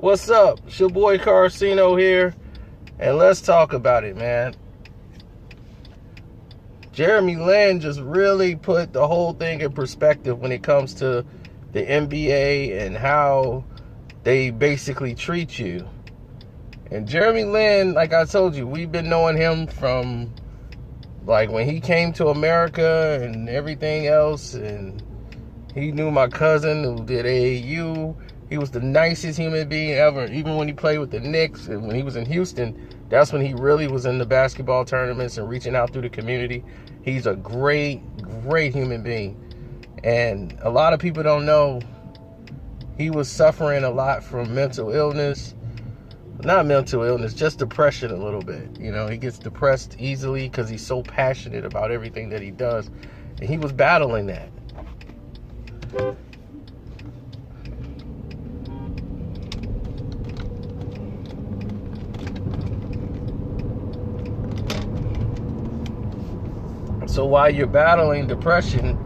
What's up? It's your boy Carcino here, and let's talk about it, man. Jeremy Lin just really put the whole thing in perspective when it comes to the NBA and how they basically treat you. And Jeremy Lin, like I told you, we've been knowing him from like when he came to America and everything else, and he knew my cousin who did AAU. He was the nicest human being ever, even when he played with the Knicks. And when he was in Houston, that's when he really was in the basketball tournaments and reaching out through the community. He's a great, great human being. And a lot of people don't know he was suffering a lot from mental illness. Not mental illness, just depression a little bit. You know, he gets depressed easily because he's so passionate about everything that he does. And he was battling that. So while you're battling depression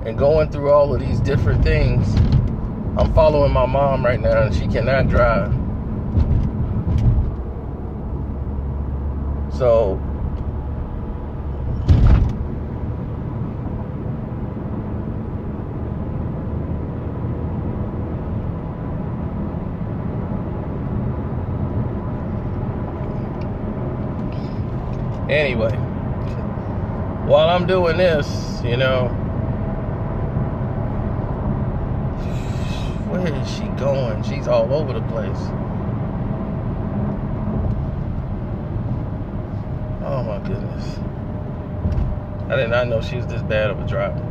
and going through all of these different things, I'm following my mom right now and she cannot drive. So anyway, while I'm doing this, you know, where is she going? She's all over the place. Oh my goodness. I did not know she was this bad of a driver.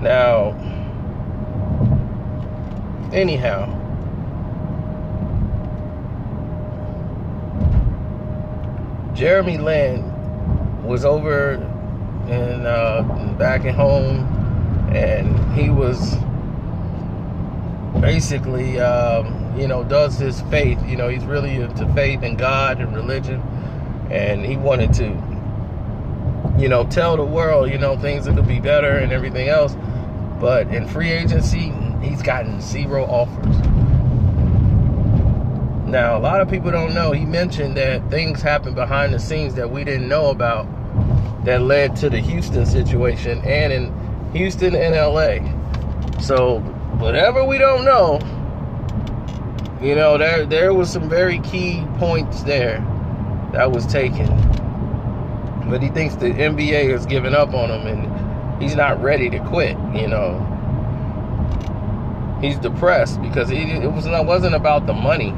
Now, anyhow, Jeremy Lin was over in back at home, and he was basically, does his faith. You know, he's really into faith and God and religion, and he wanted to, tell the world, things are gonna be better and everything else. But in free agency, he's gotten 0 offers. Now, a lot of people don't know, he mentioned that things happened behind the scenes that we didn't know about that led to the Houston situation, and in Houston and LA. So, whatever we don't know, there was some very key points there that was taken. But he thinks the NBA has given up on him and he's not ready to quit, He's depressed because it wasn't about the money.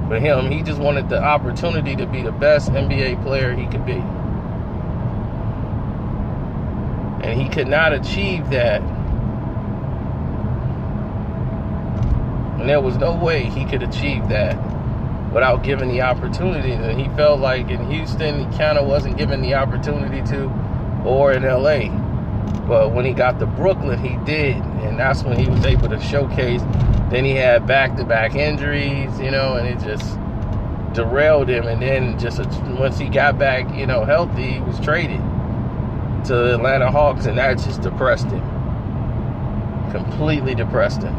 For him, he just wanted the opportunity to be the best NBA player he could be. And he could not achieve that. And there was no way he could achieve that without giving the opportunity. And he felt like in Houston, he kind of wasn't given the opportunity to, or in LA. But when he got to Brooklyn, he did. And that's when he was able to showcase. Then he had back-to-back injuries, and it just derailed him. And then once he got back, healthy, he was traded to the Atlanta Hawks, and that just depressed him. Completely depressed him.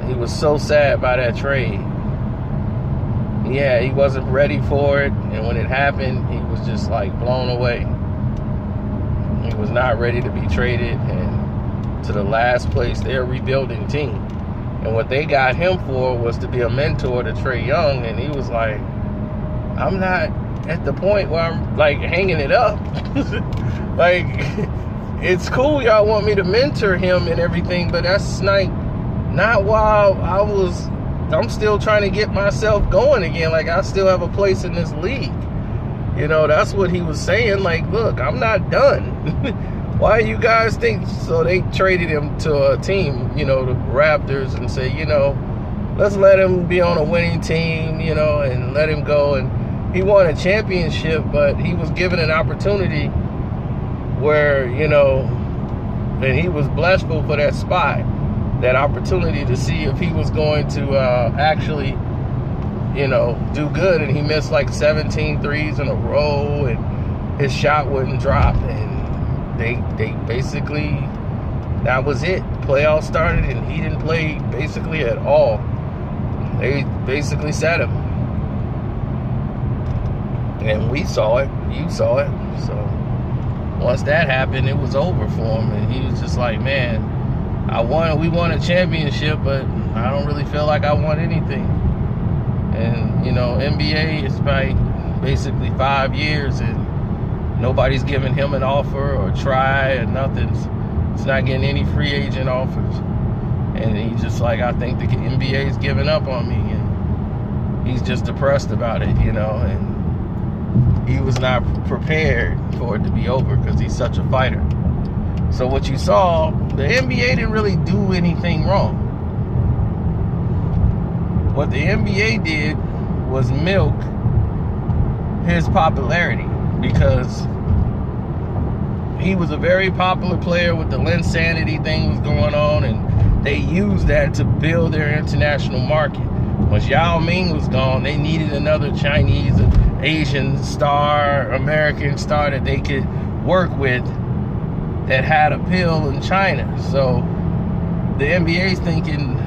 He was so sad by that trade. Yeah, he wasn't ready for it, and when it happened, he was just like blown away. He was not ready to be traded, and to the last place, they're a rebuilding team. And what they got him for was to be a mentor to Trae Young. And he was like, I'm not at the point where I'm like hanging it up. Like, it's cool y'all want me to mentor him and everything, but that's not while I'm still trying to get myself going again. Like, I still have a place in this league. That's what he was saying. Like, look, I'm not done. Why you guys think? So they traded him to a team, the Raptors, and say, let's let him be on a winning team, and let him go. And he won a championship, but he was given an opportunity where, and he was blessful for that spot, that opportunity to see if he was going to actually, do good. And he missed like 17 threes in a row, and his shot wouldn't drop. And they basically that was it. Playoffs started and he didn't play basically at all. They basically sat him. And we saw it. You saw it. So once that happened, it was over for him. And he was just like, man, we won a championship, but I don't really feel like I won anything. And, you know, NBA is basically 5 years and nobody's giving him an offer or try or nothing. He's not getting any free agent offers. And he's just like, I think the NBA is giving up on me. And he's just depressed about it, you know. And he was not prepared for it to be over because he's such a fighter. So what you saw, the NBA didn't really do anything wrong. What the NBA did was milk his popularity because he was a very popular player with the Linsanity thing was going on, and they used that to build their international market. Once Yao Ming was gone, they needed another Chinese, Asian star, American star that they could work with that had appeal in China. So the NBA's thinking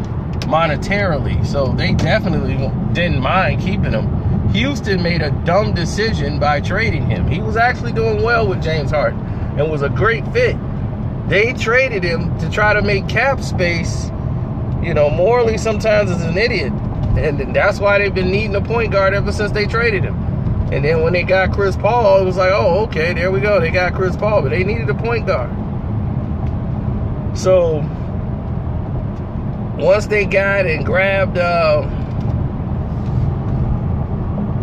monetarily, so they definitely didn't mind keeping him. Houston made a dumb decision by trading him. He was actually doing well with James Harden and was a great fit. They traded him to try to make cap space. You know, Morley sometimes is an idiot, and that's why they've been needing a point guard ever since they traded him. And then when they got Chris Paul, it was like, oh, okay, there we go. They got Chris Paul, but they needed a point guard. So once they got and grabbed,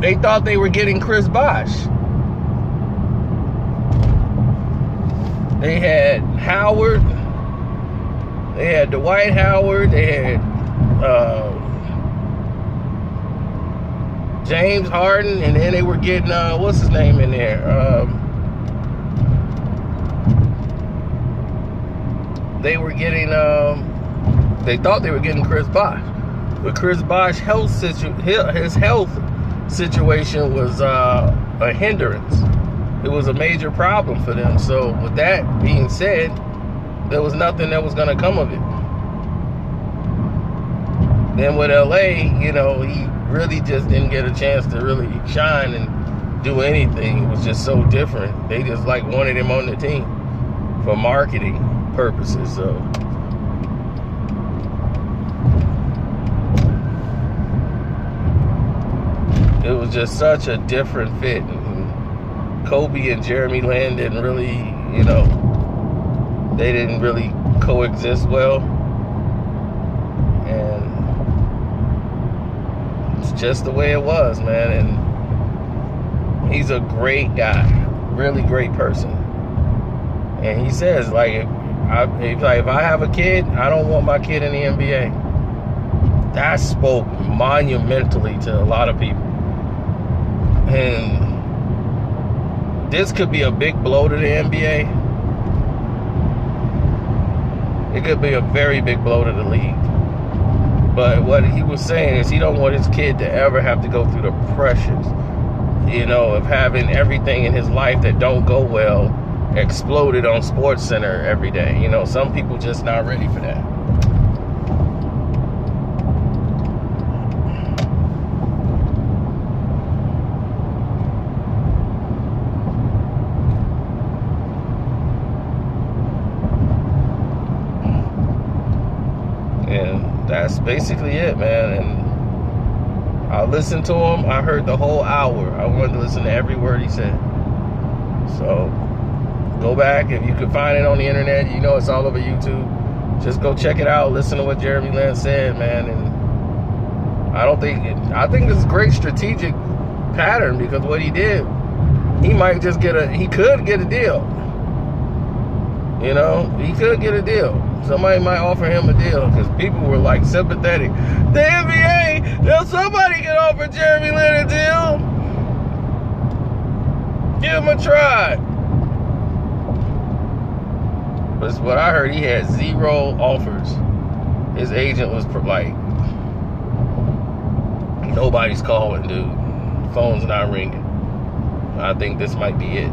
they thought they were getting Chris Bosh. They had Howard. They had Dwight Howard. They had James Harden, and then they were getting what's his name in there? They were getting they thought they were getting Chris Bosh, but Chris Bosh's his health situation was a hindrance. It was a major problem for them. So with that being said, there was nothing that was going to come of it. Then with LA, you know, he really just didn't get a chance to really shine and do anything. It was just so different. They just like wanted him on the team for marketing purposes. So it was just such a different fit. And Kobe and Jeremy Lin didn't really, you know, they didn't really coexist well. And it's just the way it was, man. And he's a great guy, really great person. And he says, like, if I have a kid, I don't want my kid in the NBA. That spoke monumentally to a lot of people. And this could be a big blow to the NBA. It could be a very big blow to the league. But what he was saying is he don't want his kid to ever have to go through the pressures, you know, of having everything in his life that don't go well exploded on SportsCenter every day. You know, some people just not ready for that. And that's basically it, man. And I listened to him. I heard the whole hour. I wanted to listen to every word he said. So go back if you can find it on the internet. You know, it's all over YouTube. Just go check it out. Listen to what Jeremy Lin said, man. And I think this is a great strategic pattern, because what he did, he might just he could get a deal. You know, he could get a deal. Somebody might offer him a deal, because people were like sympathetic. The NBA, now somebody can offer Jeremy Lin a deal. Give him a try. But what I heard, he had 0 offers. His agent was like, nobody's calling, dude. Phone's not ringing. I think this might be it.